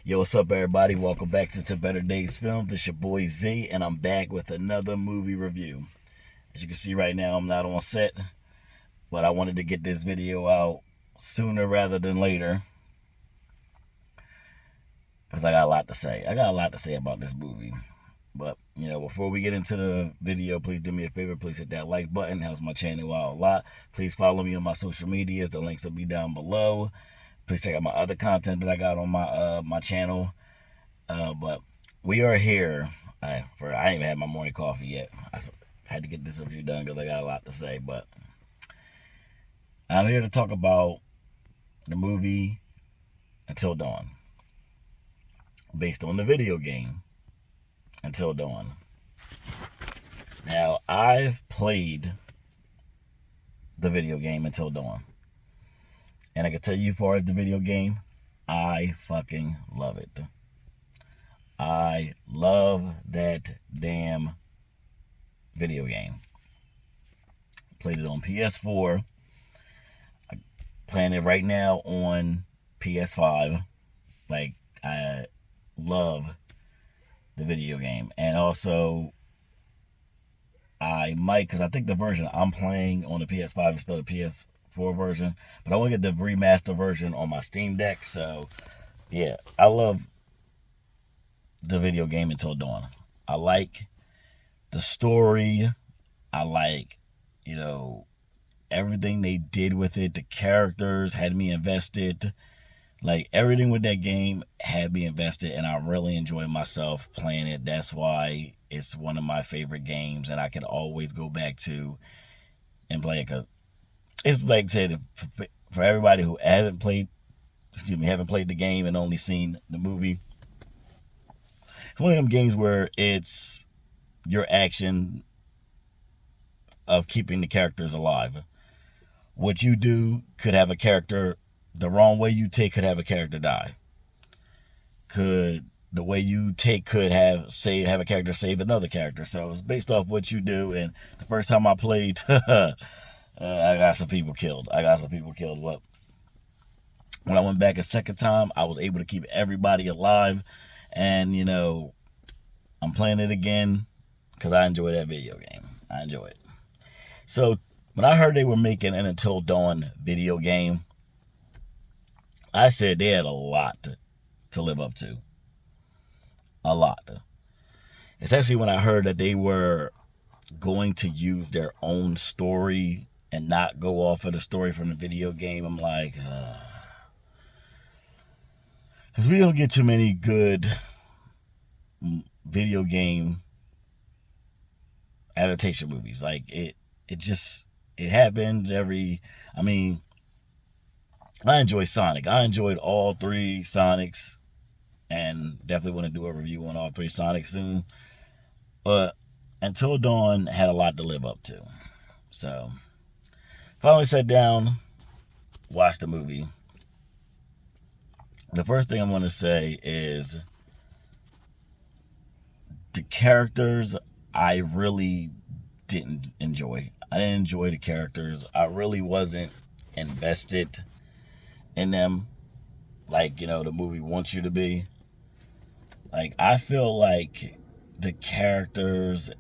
Yo, what's up, everybody? Welcome back to Better Days Films. It's your boy Z, and I'm back with another movie review. As you can see right now, I'm not on set, but I wanted to get this video out sooner rather than later because I got a lot to say. I got a lot to say about this movie. But, before we get into the video, please do me a favor. Please hit that like button. It helps my channel out a lot. Please follow me on my social medias. The links will be down below. Please check out my other content that I got on my channel. But we are here. I ain't even had my morning coffee yet. I had to get this review done because I got a lot to say. But I'm here to talk about the movie Until Dawn, based on the video game Until Dawn. Now, I've played the video game Until Dawn, and I can tell you, as far as the video game, I fucking love it. I love that damn video game. Played it on PS4. I'm playing it right now on PS5. Like, I love the video game. And also, I might, because I think the version I'm playing on the PS5 is still the PS4 version, but I want to get the remaster version on my Steam Deck. So, yeah, I love the video game Until Dawn. I like the story. I like, everything they did with it. The characters had me invested. Like, everything with that game had me invested, and I really enjoy myself playing it. That's why it's one of my favorite games, and I can always go back to and play it. Because it's like I said, for everybody who haven't played the game and only seen the movie, it's one of them games where it's your action of keeping the characters alive. What you do could have a character, the wrong way you take could have a character die. The way you take could have a character save another character. So it's based off what you do. And the first time I played, I got some people killed. What? When I went back a second time, I was able to keep everybody alive. And, I'm playing it again because I enjoy that video game. I enjoy it. So when I heard they were making an Until Dawn video game, I said they had a lot to live up to. A lot. Especially when I heard that they were going to use their own story and not go off of the story from the video game. I'm like, because we don't get too many good video game adaptation movies. Like, it happens I enjoy Sonic. I enjoyed all three Sonics, and definitely want to do a review on all three Sonics soon. But Until Dawn had a lot to live up to. So, finally sat down, watched the movie. The first thing I'm going to say is the characters I really didn't enjoy. I didn't enjoy the characters. I really wasn't invested in them like, the movie wants you to be. Like, I feel like the characters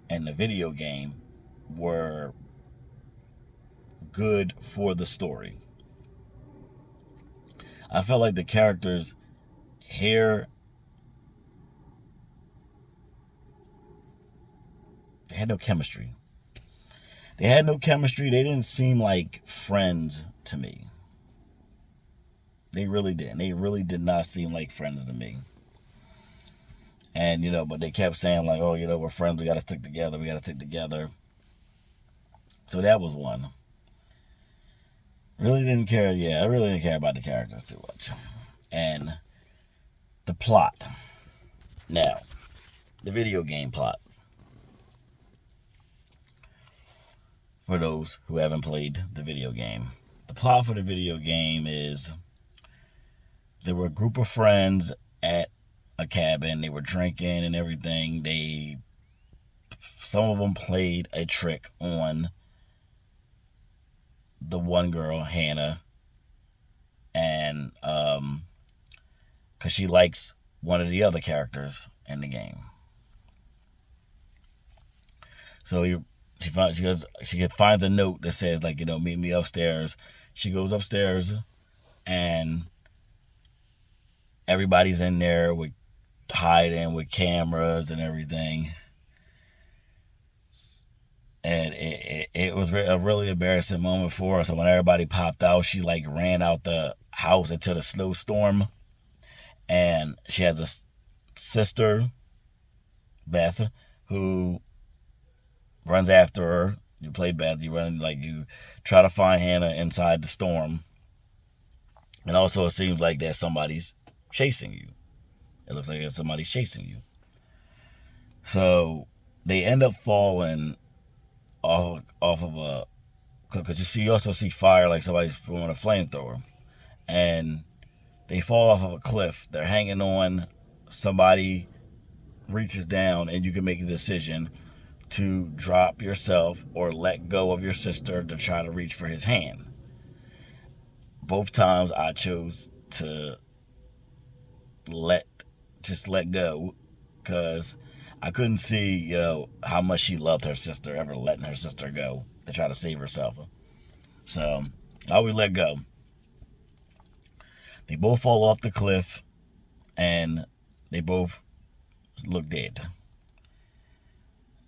in the video game were good for the story. I felt like the characters here, they had no chemistry. They didn't seem like friends to me. They really didn't. They really did not seem like friends to me. And, but they kept saying, like, oh, we're friends. We got to stick together. So that was one. Really didn't care. Yeah, I really didn't care about the characters too much. And the plot. Now, the video game plot. For those who haven't played the video game. The plot for the video game is there were a group of friends at a cabin. They were drinking and everything. Some of them played a trick on the one girl, Hannah, and because she likes one of the other characters in the game. So she finds a note that says, like, meet me upstairs. She goes upstairs, and everybody's in there with hiding with cameras and everything. And it was a really embarrassing moment for her. So when everybody popped out, she like ran out the house into the snowstorm. And she has a sister, Beth, who runs after her. You play Beth, you try to find Hannah inside the storm. And also it seems like that somebody's chasing you. It looks like somebody's chasing you. So they end up falling off of a cliff, because you also see fire, like somebody's throwing a flamethrower, and they fall off of a cliff. They're hanging on. Somebody reaches down, and you can make a decision to drop yourself or let go of your sister to try to reach for his hand. Both times I chose to let go, because I couldn't see, how much she loved her sister, ever letting her sister go to try to save herself. So I always let go. They both fall off the cliff, and they both look dead.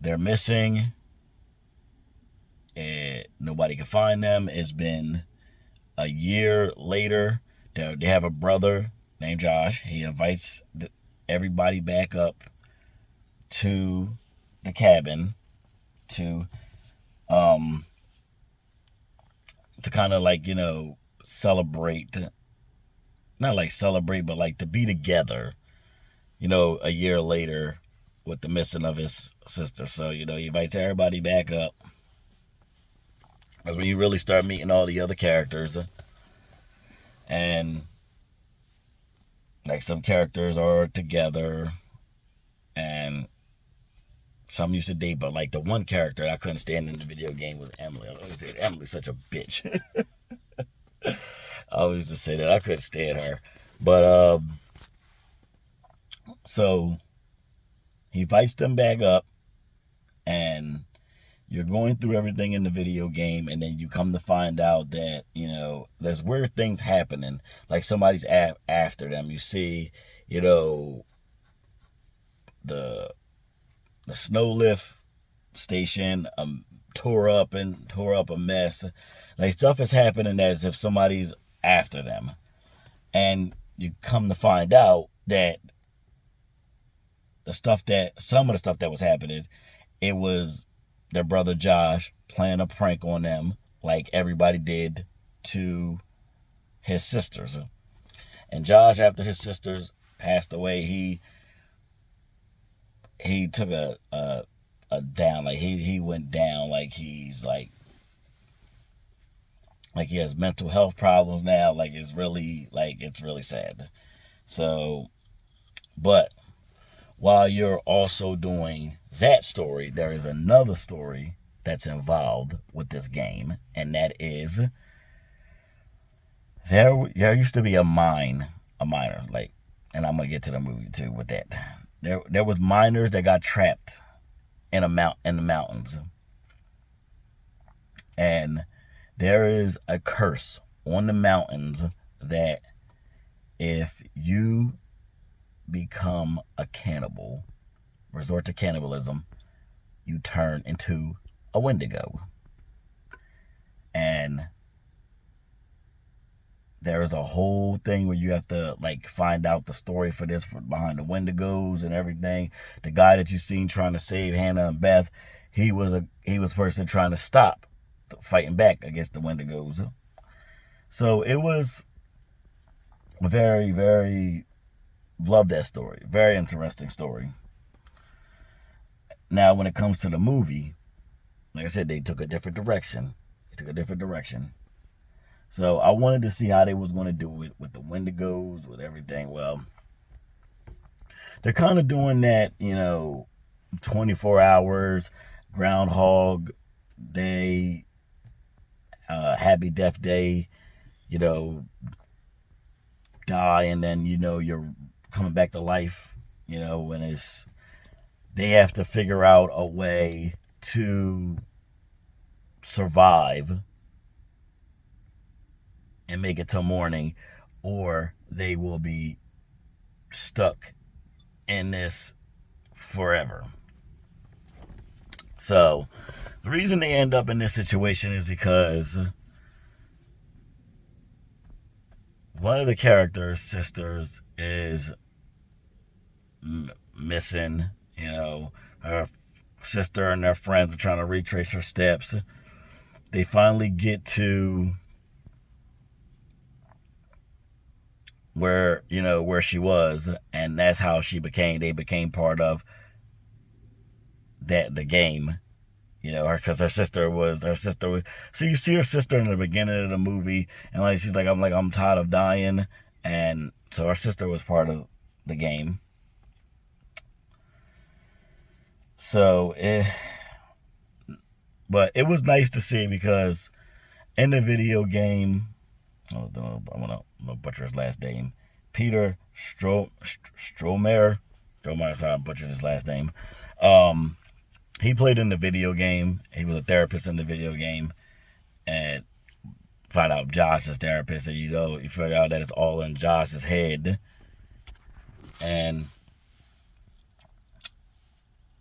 They're missing. Nobody can find them. It's been a year later. They have a brother named Josh. He invites everybody back up to the cabin to kind of like, celebrate, not like celebrate, but like to be together, a year later with the missing of his sister. So, he invites everybody back up. That's when you really start meeting all the other characters. And like some characters are together, and some used to date, but like the one character I couldn't stand in the video game was Emily. I always said Emily's such a bitch. I always used to say that I couldn't stand her. But so he fights them back up, and you're going through everything in the video game, and then you come to find out that, there's weird things happening. Like somebody's after them. You see, the snow lift station tore up a mess. Like stuff is happening as if somebody's after them. And you come to find out that some of the stuff that was happening, it was their brother Josh playing a prank on them, like everybody did to his sisters. And Josh, after his sisters passed away, he took a down, like he went down, like he's like he has mental health problems now. Like it's really sad. So, but while you're also doing that story, there is another story that's involved with this game, and that is there used to be a miner, like, and I'm gonna get to the movie too with that. There was miners that got trapped in the mountains, and there is a curse on the mountains that if you become a cannibal, resort to cannibalism, you turn into a Wendigo. And there is a whole thing where you have to like find out the story for this, behind the Wendigos and everything. The guy that you seen trying to save Hannah and Beth, he was a person trying to stop fighting back against the Wendigos. So it was a very, very, love that story. Very interesting story. Now, when it comes to the movie, like I said, they took a different direction. So I wanted to see how they was going to do it with the Wendigos, with everything. Well, they're kind of doing that, 24 hours, Groundhog Day, Happy Death Day, die and then, you're coming back to life, and they have to figure out a way to survive and make it till morning, or they will be stuck in this forever. So the reason they end up in this situation is because one of the characters' sisters is missing. Her sister and their friends are trying to retrace her steps. They finally get to where she was, and that's how they became part of the game. Because her sister was. So you see her sister in the beginning of the movie, and she's like, I'm tired of dying, and so her sister was part of the game. So but it was nice to see, because in the video game, I'm gonna butcher his last name, Peter Stormare. Sorry, I butchered his last name. He played in the video game. He was a therapist in the video game, and find out Josh is therapist, and you figure out that it's all in Josh's head. And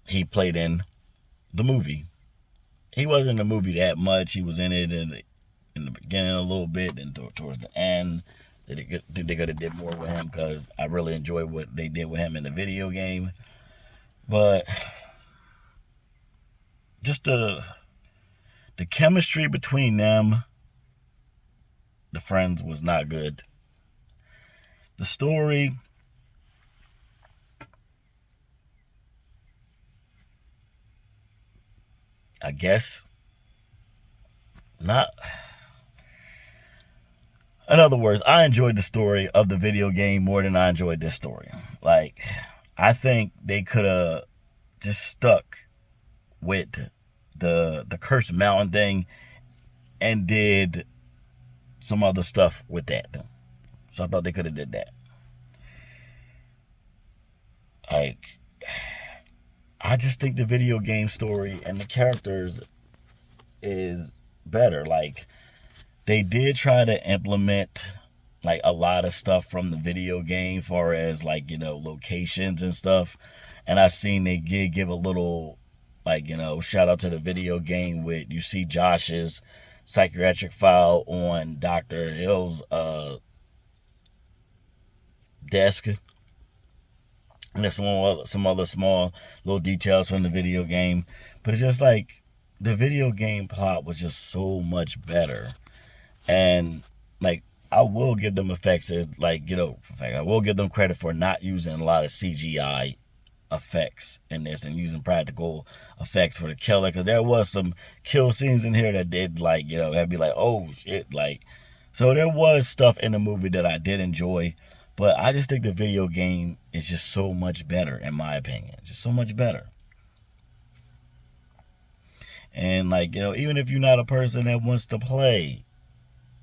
he played in the movie. He wasn't in the movie that much. He was in it in the beginning a little bit, and towards the end, they could have did more with him, because I really enjoyed what they did with him in the video game. But just the chemistry between them, the friends, was not good. The story, I guess, not. In other words, I enjoyed the story of the video game more than I enjoyed this story. I think they could have just stuck with the Cursed Mountain thing and did some other stuff with that. So I thought they could have did that. I just think the video game story and the characters is better. They did try to implement a lot of stuff from the video game, far as locations and stuff. And I seen they give a little shout out to the video game with, you see Josh's psychiatric file on Dr. Hill's desk. And there's some other small little details from the video game. But it's just the video game plot was just so much better. And I will give them effects as I will give them credit for not using a lot of CGI effects in this and using practical effects for the killer, because there was some kill scenes in here that did had me oh shit, so there was stuff in the movie that I did enjoy. But I just think the video game is just so much better, in my opinion. Just so much better. And even if you're not a person that wants to play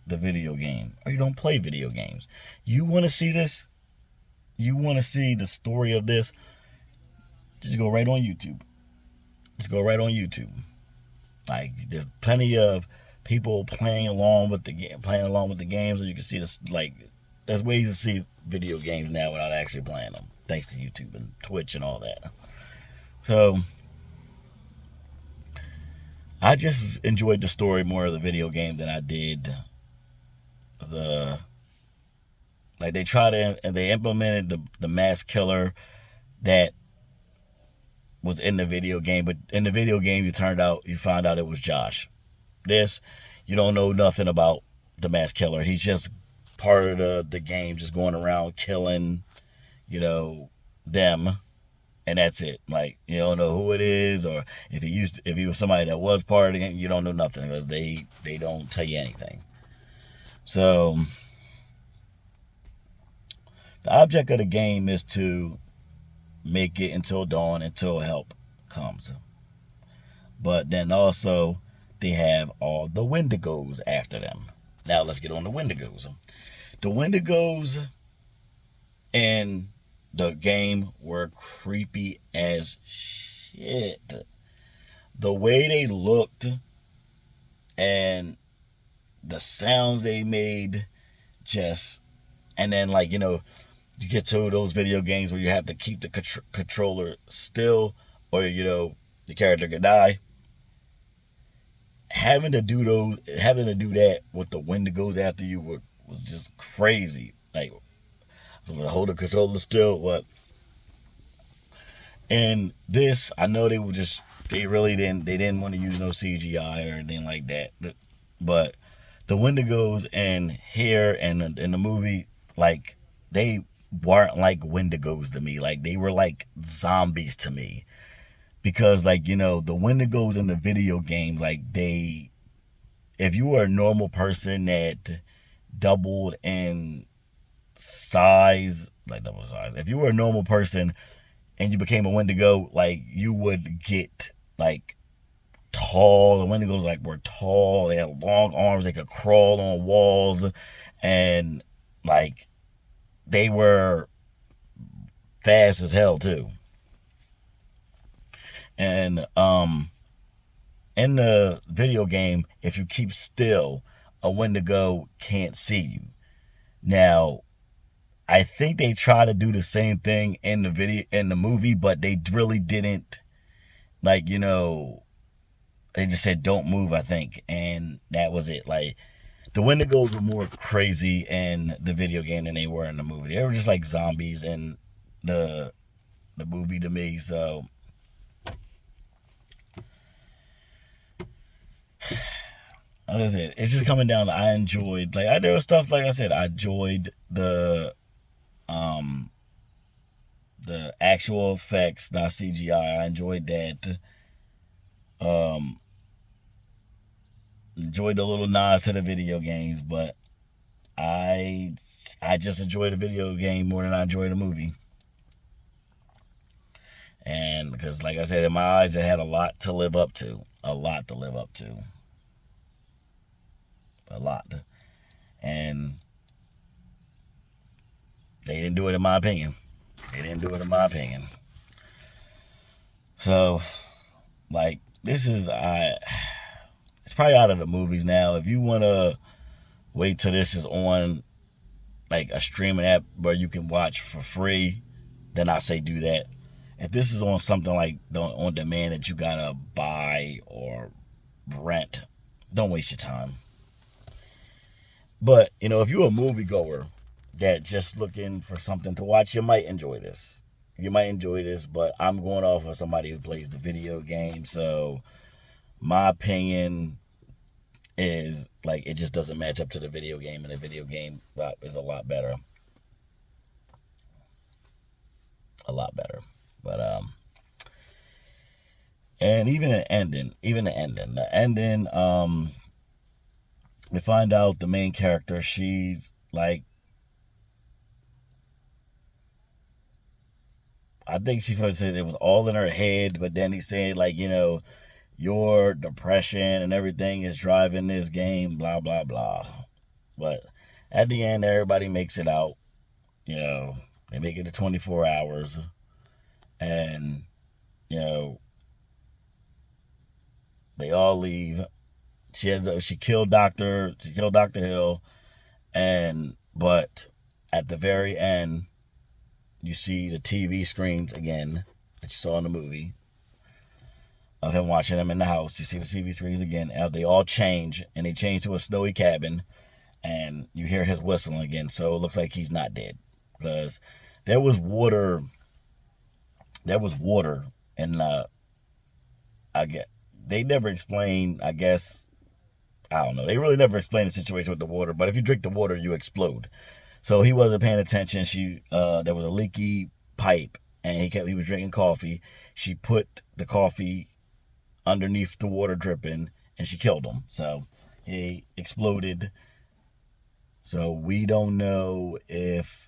the video game, or you don't play video games, you want to see this, you want to see the story of this, just go right on YouTube. Just go right on YouTube. There's plenty of people playing along with the games, and you can see this. There's ways to see video games now without actually playing them, thanks to YouTube and Twitch and all that. So I just enjoyed the story more of the video game than I did they implemented the mass killer that was in the video game, but in the video game you find out it was Josh. This, you don't know nothing about the mass killer. He's just part of the game, just going around killing, them, and that's it. You don't know who it is, or if he was somebody that was part of the game, you don't know nothing, because they don't tell you anything. So the object of the game is to make it until dawn, until help comes. But then also they have all the Wendigos after them. Now let's get on the Wendigos. The Wendigos in the game were creepy as shit. The way they looked and the sounds they made, just, and then, like, you get to those video games where you have to keep the controller still, or the character could die. Having to do that with the wind that goes after you was just crazy. Like, hold the controller still, what? And this, I know they really didn't want to use no CGI or anything like that. But the Wendigos in here and in the movie, like, they weren't like Wendigos to me. Like, they were like zombies to me. Because, like, the Wendigos in the video game, like, if you were a normal person that doubled in size, like double size, if you were a normal person and you became a Wendigo, like, you would get, like, tall. The Wendigos, like, were tall. They had long arms. They could crawl on walls. And, like, they were fast as hell, too. And, in the video game, if you keep still, a Wendigo can't see you. Now, I think they try to do the same thing in the movie, but they really didn't. Like, they just said don't move, I think, and that was it. Like, the Wendigos were more crazy in the video game than they were in the movie. They were just like zombies in the movie to me. So, like I said, it's just coming down to, I enjoyed, like, there was stuff, like I said, I enjoyed the actual effects, not CGI. I enjoyed that. Enjoyed the little nods to the video games, but I just enjoyed the video game more than I enjoyed the movie. And because, like I said, in my eyes, it had a lot to live up to. A lot to live up to. A lot. And they didn't do it, in my opinion. They didn't do it, in my opinion. So, like, this is, it's probably out of the movies now. If you want to wait till this is on, like, a streaming app where you can watch for free, then I say do that. If this is on something like on demand that you gotta buy or rent, don't waste your time. But, if you're a moviegoer that just looking for something to watch, you might enjoy this. But I'm going off of somebody who plays the video game, so my opinion is, like, it just doesn't match up to the video game, and the video game is a lot better. A lot better. But, and even the ending, we find out the main character, she's, like, I think she first said it was all in her head, but then he said, like, your depression and everything is driving this game, blah, blah, blah. But at the end, everybody makes it out. They make it to 24 hours. And, they all leave. She killed Dr. Hill. But at the very end, you see the TV screens again that you saw in the movie of him watching them in the house. You see the TV screens again. They all change, and they change to a snowy cabin, and you hear his whistling again. So it looks like he's not dead, because there was water. And they never explained. I guess, I don't know. They really never explained the situation with the water. But if you drink the water, you explode. So he wasn't paying attention. There was a leaky pipe, and he was drinking coffee. She put the coffee underneath the water dripping, and she killed him. So he exploded. So we don't know if,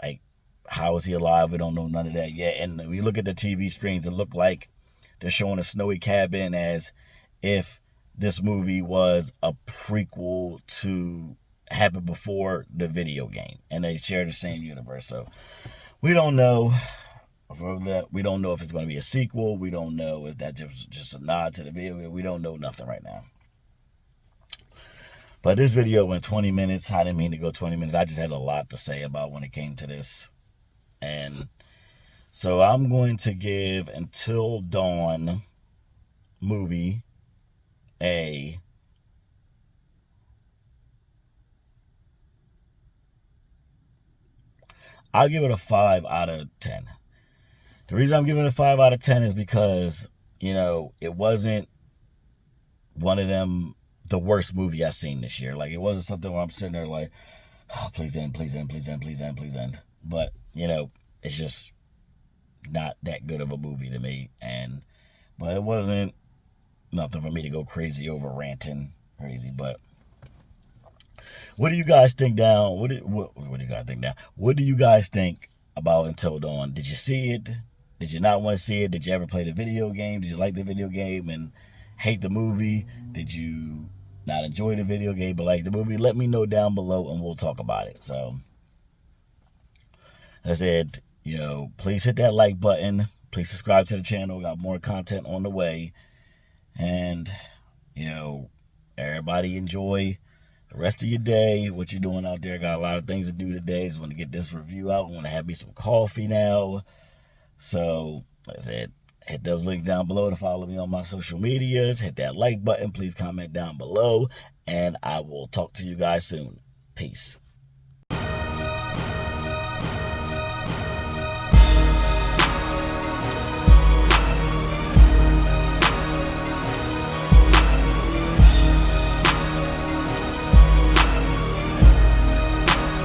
like, how is he alive? We don't know none of that yet. And when you look at the TV screens, it looked like they're showing a snowy cabin as if this movie was a prequel to happened before the video game, and they share the same universe. So we don't know. We don't know if it's going to be a sequel. We don't know if that's just a nod to the video game. We don't know nothing right now. But this video went 20 minutes. I didn't mean to go 20 minutes. I just had a lot to say about when it came to this. And so I'm going to give Until Dawn movie I'll give it a 5 out of 10. The reason I'm giving it a 5 out of 10 is because, it wasn't one of them, the worst movie I've seen this year. Like, it wasn't something where I'm sitting there like, oh, please end, please end, please end, please end, please end. But, it's just not that good of a movie to me. But it wasn't nothing for me to go crazy over, ranting crazy. But what do you guys think down? What do you guys think down? What do you guys think about Until Dawn? Did you see it? Did you not want to see it? Did you ever play the video game? Did you like the video game and hate the movie? Did you not enjoy the video game but like the movie? Let me know down below and we'll talk about it. So, as I said, please hit that like button. Please subscribe to the channel. Got more content on the way. And, everybody enjoy the rest of your day, what you're doing out there. Got a lot of things to do today. Just want to get this review out. I want to have me some coffee now. So, like I said, hit those links down below to follow me on my social medias. Hit that like button. Please comment down below. And I will talk to you guys soon. Peace.